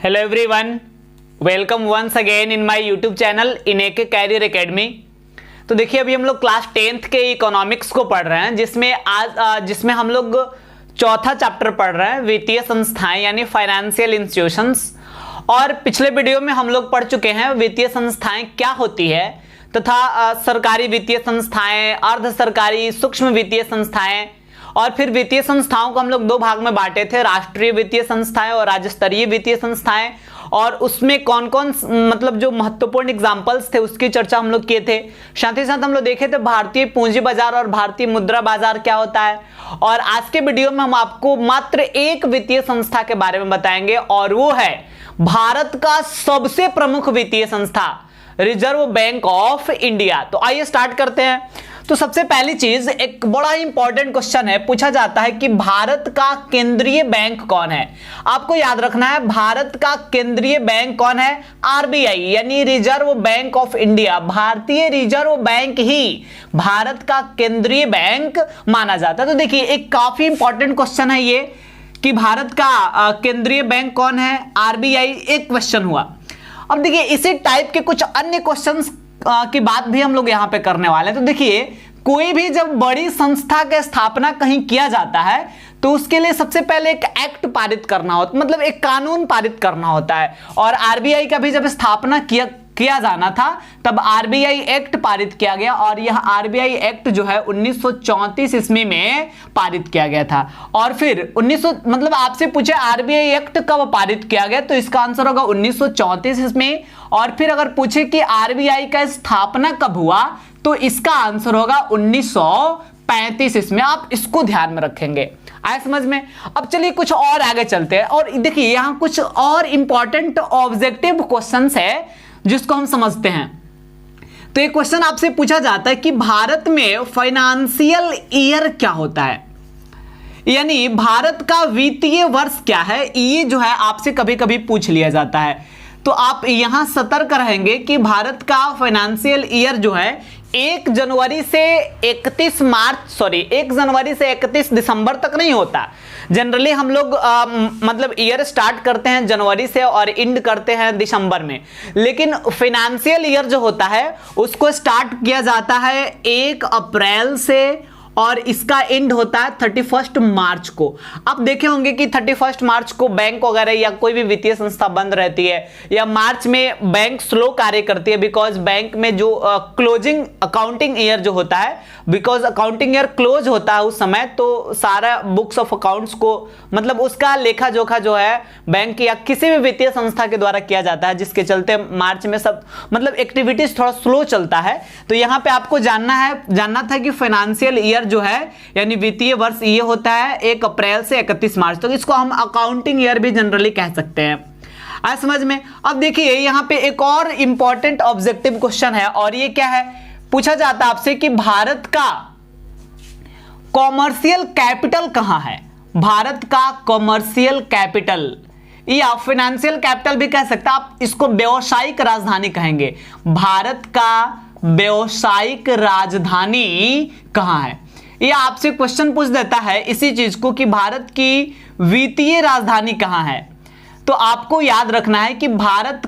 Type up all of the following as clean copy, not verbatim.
Hello everyone, welcome once again in my YouTube channel इनेके career academy. तो देखिए, अभी हम लोग क्लास 10th के इकोनॉमिक्स को पढ़ रहे हैं, जिसमें हम लोग चौथा चैप्टर पढ़ रहे हैं, वित्तीय संस्थाएं यानी फाइनेंशियल इंस्टीट्यूशंस। और पिछले वीडियो में हम लोग पढ़ चुके हैं वित्तीय संस्थाएं क्या होती है तथा सरकारी वित्तीय संस्थाएं, अर्ध सरकारी, सूक्ष्म वित्तीय संस्थाएं। और फिर वित्तीय संस्थाओं को हम लोग दो भाग में बांटे थे, राष्ट्रीय वित्तीय संस्थाएं और राज्य स्तरीय वित्तीय संस्थाएं। और उसमें कौन कौन मतलब जो महत्वपूर्ण एग्जांपल्स थे उसकी चर्चा हम लोग किए थे। साथ ही साथ हम लोग देखे थे भारतीय पूंजी बाजार और भारतीय मुद्रा बाजार क्या होता है। और आज के वीडियो में हम आपको मात्र एक वित्तीय संस्था के बारे में बताएंगे, और वो है भारत का सबसे प्रमुख वित्तीय संस्था, रिजर्व बैंक ऑफ इंडिया। तो आइए स्टार्ट करते हैं। तो सबसे पहली चीज, एक बड़ा इंपॉर्टेंट क्वेश्चन है, पूछा जाता है कि भारत का केंद्रीय बैंक कौन है। आपको याद रखना है, भारत का केंद्रीय बैंक कौन है? आरबीआई यानी रिजर्व बैंक ऑफ इंडिया। भारतीय रिजर्व बैंक ही भारत का केंद्रीय बैंक माना जाता है। तो देखिए, एक काफी इंपॉर्टेंट क्वेश्चन है ये कि भारत का केंद्रीय बैंक कौन है? आरबीआई। एक क्वेश्चन हुआ। अब देखिए, इसी टाइप के कुछ अन्य क्वेश्चंस की बात भी हम लोग यहां पे करने वाले हैं। तो देखिए, कोई भी जब बड़ी संस्था की स्थापना कहीं किया जाता है तो उसके लिए सबसे पहले एक एक्ट पारित करना होता, मतलब एक कानून पारित करना होता है। और आरबीआई का भी जब स्थापना किया जाना था तब आरबीआई एक्ट पारित किया गया, और यह आरबीआई एक्ट जो है 1934 ईस्वी में पारित किया गया था। और फिर मतलब आपसे पूछे आरबीआई एक्ट कब पारित किया गया, तो इसका आंसर होगा 1934 ईस्वी। और फिर अगर पूछे कि आरबीआई का स्थापना कब हुआ, तो इसका आंसर होगा 1935 ईस्वी। आप इसको ध्यान में रखेंगे। आए समझ में? अब चलिए कुछ और आगे चलते हैं। और देखिए, यहां कुछ और इंपॉर्टेंट ऑब्जेक्टिव क्वेश्चंस है जिसको हम समझते हैं। तो एक क्वेश्चन आपसे पूछा जाता है कि भारत में फाइनेंशियल ईयर क्या होता है, यानी भारत का वित्तीय वर्ष क्या है, ये जो है आपसे कभी कभी पूछ लिया जाता है। तो आप यहां सतर्क रहेंगे कि भारत का फाइनेंशियल ईयर जो है 1 जनवरी से 31 दिसंबर तक नहीं होता। जनरली हम लोग मतलब ईयर स्टार्ट करते हैं जनवरी से और एंड करते हैं दिसंबर में, लेकिन फाइनेंशियल ईयर जो होता है उसको स्टार्ट किया जाता है 1 अप्रैल से और इसका एंड होता है 31 मार्च को। आप देखे होंगे कि 31 मार्च को बैंक वगैरह या कोई भी वित्तीय संस्था बंद रहती है, या मार्च में बैंक स्लो कार्य करती है, बिकॉज बैंक में जो क्लोजिंग अकाउंटिंग ईयर जो होता है, बिकॉज अकाउंटिंग ईयर क्लोज होता है उस समय, तो सारा बुक्स ऑफ अकाउंट्स को मतलब उसका लेखा जोखा जो है बैंक या किसी भी वित्तीय संस्था के द्वारा किया जाता है, जिसके मार्च में सब मतलब एक्टिविटीज थोड़ा स्लो चलता है। तो यहाँ पे आपको जानना था कि फाइनेंशियल ईयर जो है यानी वित्तीय वर्ष ये होता है 1 अप्रैल से 31 मार्च तक। तो इसको हम अकाउंटिंग ईयर भी जनरली कह सकते हैं। आए समझ में? अब देखिए, यहाँ पे एक और इंपॉर्टेंट ऑब्जेक्टिव क्वेश्चन है, और ये क्या है, पूछा जाता है आपसे कि भारत का कॉमर्शियल कैपिटल कहां है। भारत का कॉमर्शियल कैपिटल या फाइनेंशियल कैपिटल भी कह सकते हैं, आप इसको व्यावसायिक राजधानी कहेंगे। भारत का व्यावसायिक राजधानी कहां है, ये आपसे क्वेश्चन पूछ देता है इसी चीज को कि भारत की वित्तीय राजधानी कहां है। तो आपको याद रखना है कि भारत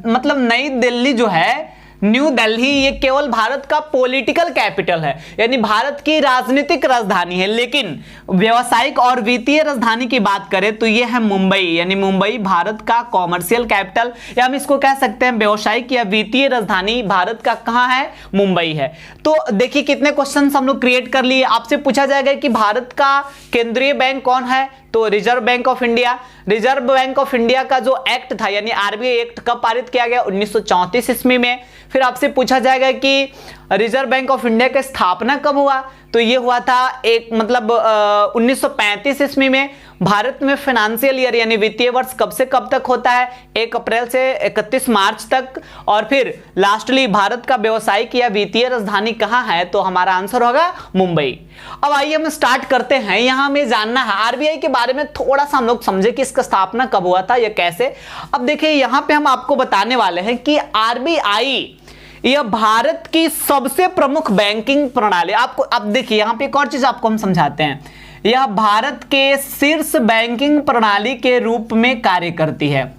मतलब नई दिल्ली जो है, न्यू दिल्ली, ये केवल भारत का पॉलिटिकल कैपिटल है, यानी भारत की राजनीतिक राजधानी है। लेकिन व्यावसायिक और वित्तीय राजधानी की बात करें तो ये है मुंबई, यानी मुंबई भारत का कॉमर्शियल कैपिटल, या हम इसको कह सकते हैं व्यावसायिक या वित्तीय राजधानी भारत का कहां है? मुंबई है। तो देखिए, कितने क्वेश्चन हम लोग क्रिएट कर लिए। आपसे पूछा जाएगा कि भारत का केंद्रीय बैंक कौन है, तो reserve bank of India. Reserve bank of India का जो एक्ट था यानी आरबीआई एक्ट कब पारित किया गया? 1934 ईस्वी में। फिर आपसे पूछा जाएगा कि रिजर्व बैंक ऑफ इंडिया की स्थापना कब हुआ, तो ये हुआ था 1935 ईस्वी में। भारत में फाइनेंशियल ईयर यानी वित्तीय वर्ष कब से कब तक होता है? 1 अप्रैल से 31 मार्च तक। और फिर लास्टली भारत का व्यावसायिक या वित्तीय राजधानी कहां है, तो हमारा आंसर होगा मुंबई। अब आइए हम स्टार्ट करते हैं। यहां हमें जानना है आरबीआई के बारे में, थोड़ा सा हम लोग समझे कि इसका स्थापना कब हुआ था या कैसे। अब देखिए, यहां पे हम आपको बताने वाले हैं कि आरबीआई यह भारत की सबसे प्रमुख बैंकिंग प्रणाली। आपको अब देखिए, यहां पे एक और चीज आपको हम समझाते हैं, यह भारत के शीर्ष बैंकिंग प्रणाली के रूप में कार्य करती है।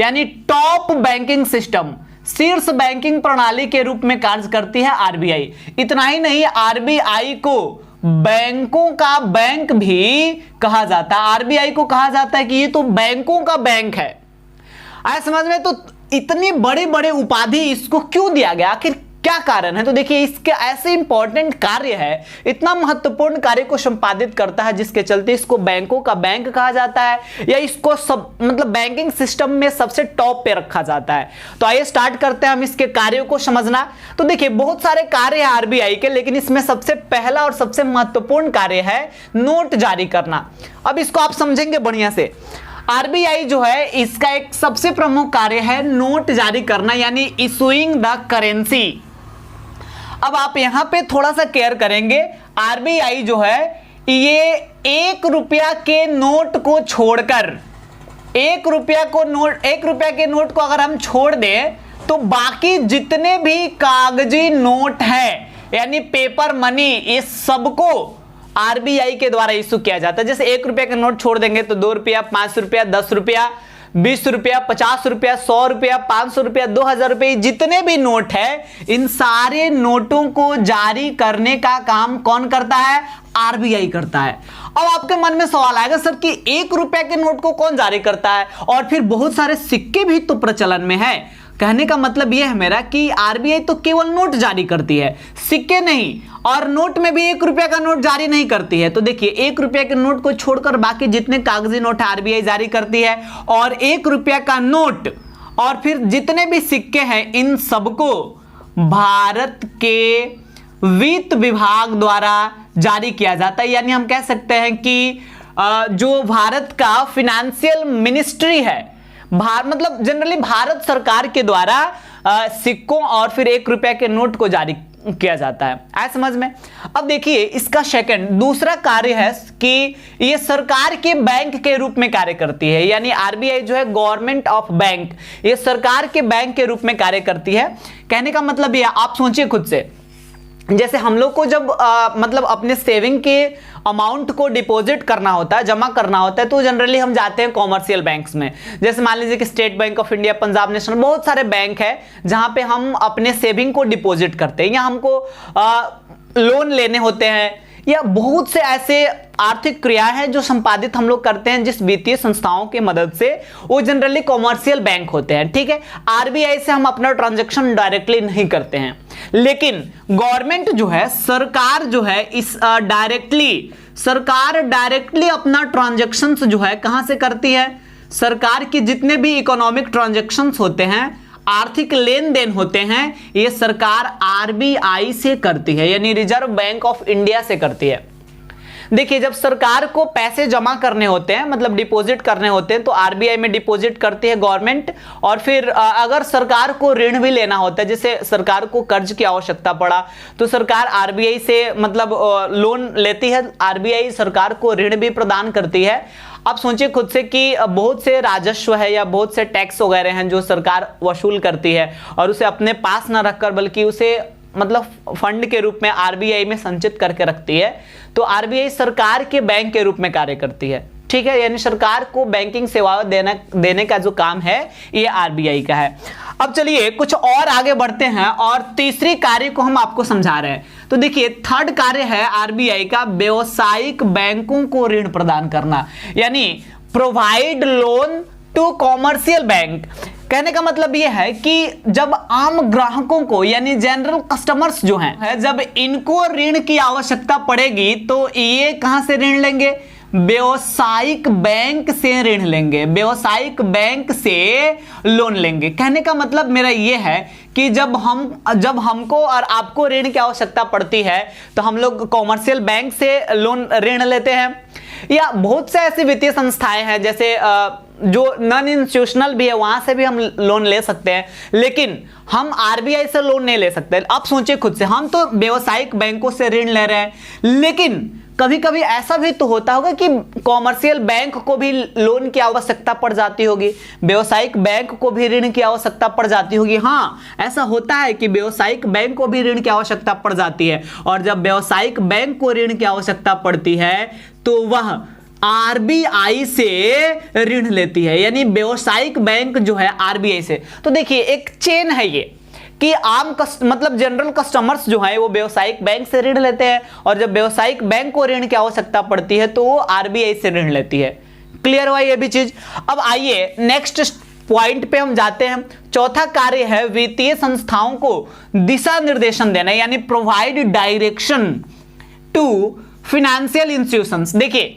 यानी टॉप बैंकिंग सिस्टम, शीर्ष बैंकिंग प्रणाली के रूप में कार्य करती है आरबीआई। इतना ही नहीं, आरबीआई को बैंकों का बैंक भी कहा जाता है। आरबीआई को कहा जाता है कि ये तो बैंकों का बैंक है। आया समझ में? तो इतनी बड़े बड़े उपाधि इसको क्यों दिया गया, आखिर क्या कारण है? तो देखिए, इसके ऐसे इंपॉर्टेंट कार्य है, इतना महत्वपूर्ण कार्य को संपादित करता है, जिसके चलते इसको बैंकों का बैंक कहा जाता है, या इसको सब मतलब बैंकिंग सिस्टम में सबसे टॉप पे रखा जाता है। तो आइए स्टार्ट करते हैं हम इसके कार्यों को समझना। तो देखिए, बहुत सारे कार्य है आरबीआई के, लेकिन इसमें सबसे पहला और सबसे महत्वपूर्ण कार्य है नोट जारी करना। अब इसको आप समझेंगे बढ़िया से। आरबीआई जो है, इसका एक सबसे प्रमुख कार्य है नोट जारी करना, यानी इशूइंग द करेंसी। अब आप यहां पे थोड़ा सा केयर करेंगे। आरबीआई जो है, ये 1 रुपया के नोट को छोड़कर, 1 रुपया के नोट को अगर हम छोड़ दें, तो बाकी जितने भी कागजी नोट हैं, यानी पेपर मनी, इस सबको आरबीआई के द्वारा इशू किया जाता है। जैसे 1 रुपया का नोट छोड़ देंगे तो 2 रुपया, 5 रुपया, 10 रुपया, 20 रुपया, 50 रुपया, 100 रुपया, 500 रुपया, 2000 रुपये, जितने भी नोट है, इन सारे नोटों को जारी करने का काम कौन करता है? आरबीआई करता है। अब आपके मन में सवाल आएगा, सर कि 1 रुपया के नोट को कौन जारी करता है, और फिर बहुत सारे सिक्के भी तो प्रचलन में है। कहने का मतलब यह है मेरा कि आरबीआई तो केवल नोट जारी करती है, सिक्के नहीं, और नोट में भी 1 रुपया का नोट जारी नहीं करती है। तो देखिए, 1 रुपया के नोट को छोड़कर बाकी जितने कागजी नोट है आरबीआई जारी करती है, और 1 रुपया का नोट और फिर जितने भी सिक्के हैं, इन सबको भारत के वित्त विभाग द्वारा जारी किया जाता है। यानी हम कह सकते हैं कि जो भारत का फाइनेंशियल मिनिस्ट्री है, मतलब जनरली भारत सरकार के द्वारा सिक्कों और फिर 1 रुपया के नोट को जारी किया जाता है। आया समझ में? अब देखिए, इसका दूसरा कार्य है कि ये सरकार के बैंक के रूप में कार्य करती है। यानी आरबीआई जो है गवर्नमेंट ऑफ बैंक, ये सरकार के बैंक के रूप में कार्य करती है। कहने का मतलब ये, आप सोचिए खुद से, जैसे हम लोग को जब मतलब अपने सेविंग के अमाउंट को डिपॉजिट करना होता है, जमा करना होता है, तो जनरली हम जाते हैं कॉमर्शियल बैंक्स में। जैसे मान लीजिए कि state bank of India, Punjab national, बहुत सारे बैंक है जहां पे हम अपने सेविंग को डिपॉजिट करते हैं, या हमको लोन लेने होते हैं, या बहुत से ऐसे आर्थिक क्रियाएं हैं जो संपादित हम लोग करते हैं जिस वित्तीय संस्थाओं की मदद से, वो जनरली कॉमर्शियल बैंक होते हैं। ठीक है, आरबीआई से हम अपना ट्रांजैक्शन डायरेक्टली नहीं करते हैं, लेकिन गवर्नमेंट जो है, सरकार जो है, इस सरकार डायरेक्टली अपना ट्रांजैक्शन जो है कहां से करती है? सरकार की जितने भी इकोनॉमिक ट्रांजैक्शन होते हैं, आर्थिक लेन देन होते हैं, ये सरकार आरबीआई से करती है, यानी रिजर्व बैंक ऑफ इंडिया से करती है। देखिए, जब सरकार को पैसे जमा करने होते हैं, मतलब डिपॉजिट करने होते हैं, तो आरबीआई में डिपॉजिट करती है गवर्नमेंट। और फिर अगर सरकार को ऋण भी लेना होता है, जैसे सरकार को कर्ज की आवश्यकता पड़ा, तो सरकार आरबीआई से मतलब लोन लेती है, आरबीआई सरकार को ऋण भी प्रदान करती है। आप सोचिए खुद से कि बहुत से राजस्व है या बहुत से टैक्स वगैरह हैं जो सरकार वसूल करती है, और उसे अपने पास ना रखकर बल्कि उसे मतलब फंड के रूप में आरबीआई में संचित करके रखती है। तो आरबीआई सरकार के बैंक के रूप में कार्य करती है। ठीक है, यानी सरकार को बैंकिंग सेवाएं देने का जो काम है, ये आरबीआई का है। अब चलिए कुछ और आगे बढ़ते हैं, और तीसरी कार्य को हम आपको समझा रहे हैं। तो देखिए, थर्ड कार्य है आरबीआई का व्यावसायिक बैंकों को ऋण प्रदान करना, यानी provide loan to commercial bank. कहने का मतलब यह है कि जब आम ग्राहकों को, यानी जनरल कस्टमर्स जो हैं, जब इनको ऋण की आवश्यकता पड़ेगी, तो ये कहां से ऋण लेंगे? व्यावसायिक बैंक से ऋण लेंगे, व्यावसायिक बैंक से लोन लेंगे। कहने का मतलब मेरा यह है कि जब हमको और आपको ऋण की आवश्यकता पड़ती है, तो हम लोग कॉमर्शियल बैंक से ऋण लेते हैं, या बहुत से ऐसी वित्तीय संस्थाएं हैं जैसे जो नॉन इंस्टीट्यूशनल भी है, वहां से भी हम लोन ले सकते हैं, लेकिन हम आरबीआई से लोन नहीं ले सकते। आप सोचिए खुद से, हम तो व्यावसायिक बैंकों से ऋण ले रहे हैं, लेकिन कभी कभी ऐसा भी तो होता होगा कि कॉमर्शियल बैंक को भी लोन की आवश्यकता पड़ जाती होगी, व्यावसायिक बैंक को भी ऋण की आवश्यकता पड़ जाती होगी। हाँ, ऐसा होता है कि व्यावसायिक बैंक को भी ऋण की आवश्यकता पड़ जाती है, और जब व्यावसायिक बैंक को ऋण की आवश्यकता पड़ती है, तो वह आरबीआई से ऋण लेती है, यानी व्यवसायिक बैंक जो है आरबीआई से। तो देखिए एक चेन है ये कि मतलब जनरल कस्टमर्स जो है वो व्यवसायिक बैंक से ऋण लेते हैं, और जब व्यवसायिक बैंक को ऋण की आवश्यकता पड़ती है तो वो आरबीआई से ऋण लेती है। क्लियर हुआ ये भी चीज। अब आइए नेक्स्ट पॉइंट पे हम जाते हैं। चौथा कार्य है वित्तीय संस्थाओं को दिशा निर्देशन देना, यानी provide direction to financial institutions. देखिए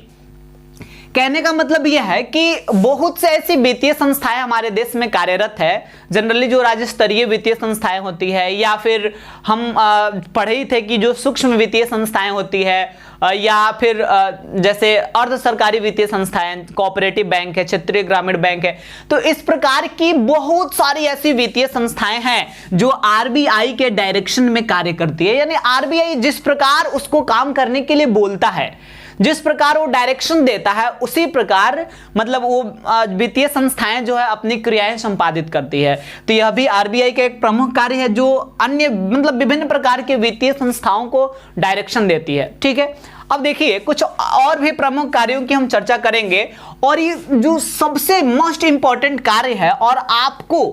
कहने का मतलब यह है कि बहुत से ऐसी वित्तीय संस्थाएं हमारे देश में कार्यरत है, जनरली जो राज्य स्तरीय वित्तीय संस्थाएं होती है, या फिर हम पढ़े ही थे कि जो सूक्ष्म वित्तीय संस्थाएं होती है, या फिर जैसे अर्ध सरकारी वित्तीय संस्थाएं, कोऑपरेटिव बैंक है, क्षेत्रीय ग्रामीण बैंक है। तो इस प्रकार की बहुत सारी ऐसी वित्तीय संस्थाएं हैं जो आरबीआई के डायरेक्शन में कार्य करती है, यानी आरबीआई जिस प्रकार उसको काम करने के लिए बोलता है, जिस प्रकार वो डायरेक्शन देता है, उसी प्रकार मतलब वो वित्तीय संस्थाएं जो है अपनी क्रियाएं संपादित करती है। तो यह भी आरबीआई का एक प्रमुख कार्य है जो अन्य मतलब विभिन्न प्रकार के वित्तीय संस्थाओं को डायरेक्शन देती है। ठीक है, अब देखिए कुछ और भी प्रमुख कार्यों की हम चर्चा करेंगे, और ये जो सबसे मोस्ट इंपॉर्टेंट कार्य है और आपको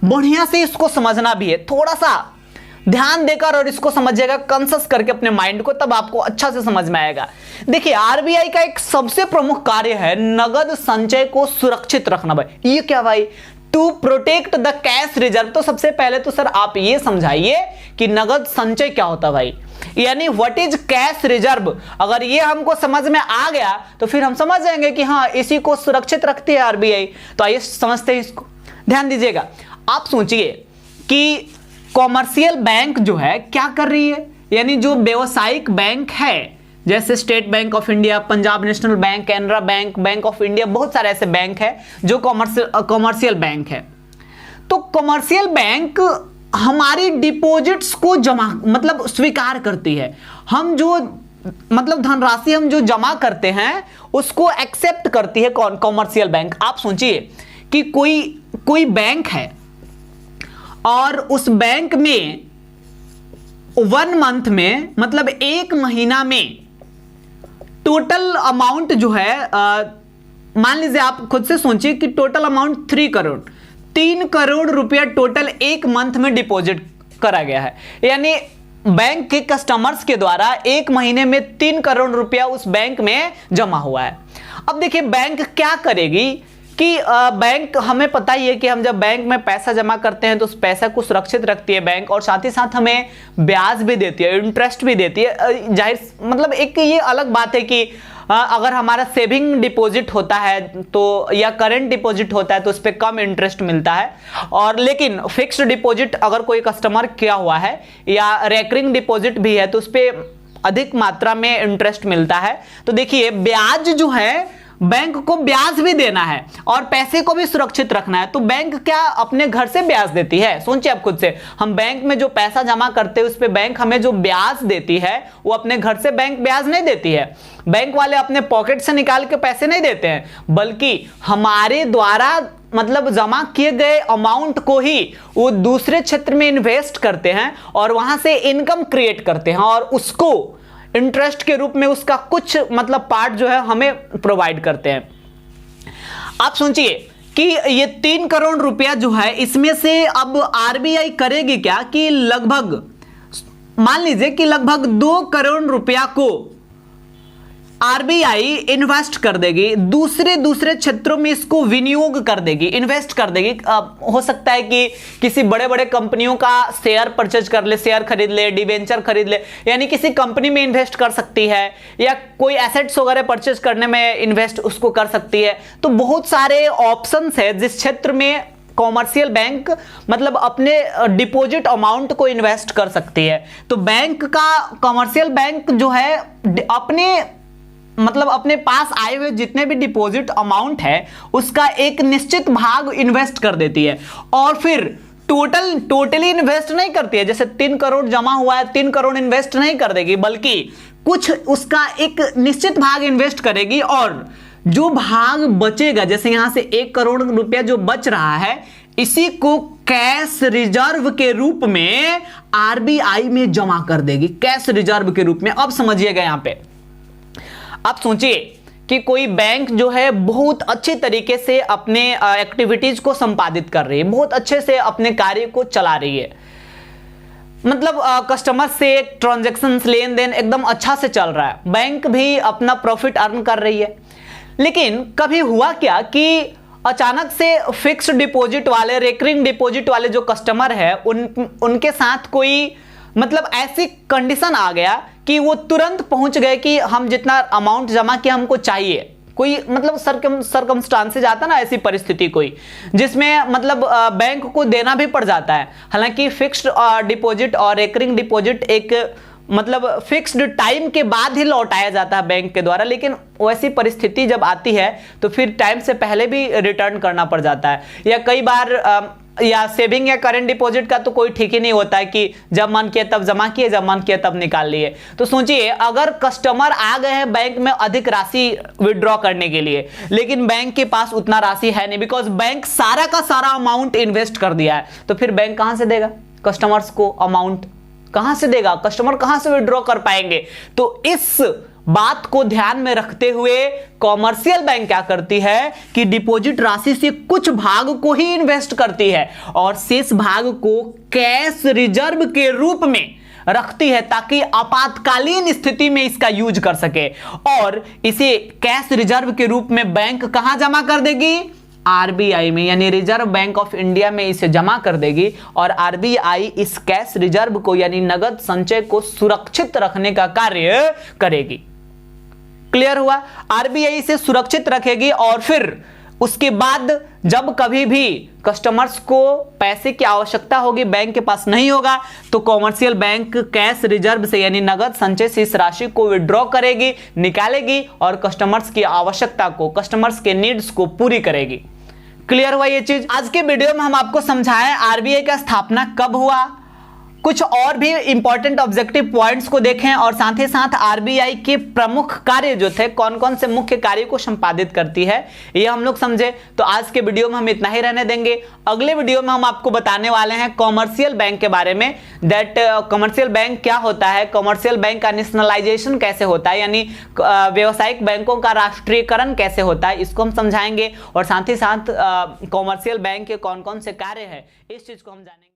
बढ़िया से इसको समझना भी है, थोड़ा सा ध्यान देकर और इसको समझिएगा, कंसस करके अपने माइंड को, तब आपको अच्छा से समझ में आएगा। देखिए आरबीआई का एक सबसे प्रमुख कार्य है नगद संचय को सुरक्षित रखना। भाई ये क्या भाई? To protect the cash reserve. तो सबसे पहले तो सर आप ये समझाइए कि नगद संचय क्या होता है भाई, यानी व्हाट इज कैश रिजर्व। अगर ये हमको समझ में आ गया तो फिर हम समझ जाएंगे कि हाँ इसी को सुरक्षित रखती है आरबीआई। तो आइए समझते हैं इसको, ध्यान दीजिएगा। आप सोचिए कि कॉमर्शियल बैंक जो है क्या कर रही है, यानी जो व्यवसायिक बैंक है जैसे state bank of India, Punjab national bank, Canara bank, bank of India, बहुत सारे ऐसे बैंक है जो कॉमर्शियल बैंक है। तो कॉमर्शियल बैंक हमारी डिपॉजिट्स को जमा मतलब स्वीकार करती है। हम जो मतलब धनराशि हम जो जमा करते हैं उसको एक्सेप्ट करती है कौन? Commercial bank. आप सोचिए कि कोई बैंक है और उस बैंक में 1 मंथ में मतलब 1 महीना में टोटल अमाउंट जो है मान लीजिए आप खुद से सोचिए कि टोटल अमाउंट 3 करोड़ रुपया टोटल 1 मंथ में डिपॉजिट करा गया है, यानी बैंक के कस्टमर्स के द्वारा 1 महीने में 3 करोड़ रुपया उस बैंक में जमा हुआ है। अब देखिए बैंक क्या करेगी कि बैंक, हमें पता ही है कि हम जब बैंक में पैसा जमा करते हैं तो उस पैसा को सुरक्षित रखती है बैंक, और साथ ही साथ हमें ब्याज भी देती है, इंटरेस्ट भी देती है। जाहिर मतलब एक ये अलग बात है कि अगर हमारा सेविंग डिपॉजिट होता है तो या करंट डिपॉजिट होता है तो उस पर कम इंटरेस्ट मिलता है, और लेकिन फिक्स्ड डिपॉजिट अगर कोई कस्टमर किया हुआ है या रेकरिंग डिपॉजिट भी है तो उस पर अधिक मात्रा में इंटरेस्ट मिलता है। तो देखिए ब्याज जो है, बैंक को ब्याज भी देना है और पैसे को भी सुरक्षित रखना है, तो बैंक क्या अपने घर से ब्याज देती है? सोचिए आप खुद से, हम बैंक में जो पैसा जमा करते हैं उस पे बैंक हमें जो ब्याज देती है वो अपने घर से बैंक ब्याज नहीं देती है। बैंक वाले अपने पॉकेट से निकाल के पैसे नहीं देते हैं, बल्कि हमारे द्वारा मतलब जमा किए गए अमाउंट को ही वो दूसरे क्षेत्र में इन्वेस्ट करते हैं और वहां से इनकम क्रिएट करते हैं, और उसको इंटरेस्ट के रूप में उसका कुछ मतलब पार्ट जो है हमें प्रोवाइड करते हैं। आप सोचिए कि ये 3 करोड़ रुपया जो है इसमें से अब आरबीआई करेगी क्या कि लगभग मान लीजिए कि लगभग 2 करोड़ रुपया को आरबीआई इन्वेस्ट कर देगी, दूसरे क्षेत्रों में इसको विनियोग कर देगी, इन्वेस्ट कर देगी। हो सकता है कि किसी बड़े बड़े कंपनियों का शेयर परचेज कर ले, शेयर खरीद ले, डिबेंचर खरीद ले, यानी किसी कंपनी में इन्वेस्ट कर सकती है, या कोई एसेट्स वगैरह परचेज करने में इन्वेस्ट उसको कर सकती है। तो बहुत सारे ऑप्शंस है जिस क्षेत्र में कॉमर्शियल बैंक मतलब अपने डिपॉजिट अमाउंट को इन्वेस्ट कर सकती है। तो बैंक का कॉमर्शियल बैंक जो है अपने पास आए हुए जितने भी डिपॉजिट अमाउंट है उसका एक निश्चित भाग इन्वेस्ट कर देती है, और फिर टोटली इन्वेस्ट नहीं करती है। जैसे 3 करोड़ जमा हुआ है, 3 करोड़ इन्वेस्ट नहीं कर देगी, बल्कि कुछ उसका एक निश्चित भाग इन्वेस्ट करेगी, और जो भाग बचेगा, जैसे यहां से 1 करोड़ रुपया जो बच रहा है, इसी को कैश रिजर्व के रूप में आरबीआई में जमा कर देगी, कैश रिजर्व के रूप में। अब समझिएगा यहां पे, आप सोचिए कि कोई बैंक जो है बहुत अच्छे तरीके से अपने एक्टिविटीज को संपादित कर रही है, बहुत अच्छे से अपने कार्य को चला रही है, मतलब कस्टमर से ट्रांजैक्शंस लेन देन एकदम अच्छा से चल रहा है, बैंक भी अपना प्रॉफिट अर्न कर रही है। लेकिन कभी हुआ क्या कि अचानक से फिक्स्ड डिपॉजिट वाले, रेकरिंग डिपॉजिट वाले जो कस्टमर है उनके साथ कोई मतलब ऐसी कंडीशन आ गया कि वो तुरंत पहुंच गए कि हम जितना अमाउंट जमा किया हमको चाहिए, कोई मतलब सरकमस्टांसेस आता ना, ऐसी परिस्थिति कोई जिसमें मतलब बैंक को देना भी पड़ जाता है। हालांकि फिक्स्ड डिपॉजिट और रेकरिंग डिपॉजिट एक मतलब फिक्स्ड टाइम के बाद ही लौटाया जाता है बैंक के द्वारा, लेकिन वैसी परिस्थिति जब आती है तो फिर टाइम से पहले भी रिटर्न करना पड़ जाता है। या कई बार या सेविंग या करंट डिपॉजिट का तो कोई ठीक ही नहीं होता है कि जब मन किया तब जमा किए, जब मन किया तब निकाल लिए। तो सोचिए अगर कस्टमर आ गए हैं बैंक में अधिक राशि विड्रॉ करने के लिए, लेकिन बैंक के पास उतना राशि है नहीं, बिकॉज बैंक सारा का सारा अमाउंट इन्वेस्ट कर दिया है, तो फिर बैंक कहां से देगा कस्टमर्स को अमाउंट, कहां से देगा कस्टमर, कहां से विड्रॉ कर पाएंगे। तो इस बात को ध्यान में रखते हुए कॉमर्शियल बैंक क्या करती है कि डिपॉजिट राशि से कुछ भाग को ही इन्वेस्ट करती है और शेष भाग को कैश रिजर्व के रूप में रखती है, ताकि आपातकालीन स्थिति में इसका यूज कर सके। और इसे कैश रिजर्व के रूप में बैंक कहां जमा कर देगी, आरबीआई में, यानी रिजर्व बैंक ऑफ इंडिया में इसे जमा कर देगी और आरबीआई इस कैश रिजर्व को यानी नगद संचय को सुरक्षित रखने का कार्य करेगी। क्लियर हुआ, आरबीआई इसे सुरक्षित रखेगी और फिर उसके बाद जब कभी भी कस्टमर्स को पैसे की आवश्यकता होगी, बैंक के पास नहीं होगा, तो कॉमर्शियल बैंक कैश रिजर्व से यानी नगद संचय से इस राशि को विड्रॉ करेगी, निकालेगी और कस्टमर्स की आवश्यकता को, कस्टमर्स के नीड्स को पूरी करेगी। क्लियर हुआ ये चीज। आज के वीडियो में हम आपको समझाएं आरबीआई का स्थापना कब हुआ, कुछ और भी इंपॉर्टेंट ऑब्जेक्टिव पॉइंट्स को देखें और साथ ही साथ आरबीआई के प्रमुख कार्य जो थे, कौन कौन से मुख्य कार्य को संपादित करती है, ये हम लोग समझे। तो आज के वीडियो में हम इतना ही रहने देंगे। अगले वीडियो में हम आपको बताने वाले हैं कॉमर्शियल बैंक के बारे में, दैट कॉमर्शियल बैंक क्या होता है, कॉमर्शियल बैंक का नेशनलाइजेशन कैसे होता है, यानी व्यावसायिक बैंकों का राष्ट्रीयकरण कैसे होता है, इसको हम समझाएंगे और साथ ही साथ कॉमर्शियल बैंक के कौन कौन से कार्य है, इस चीज को हम जानेंगे।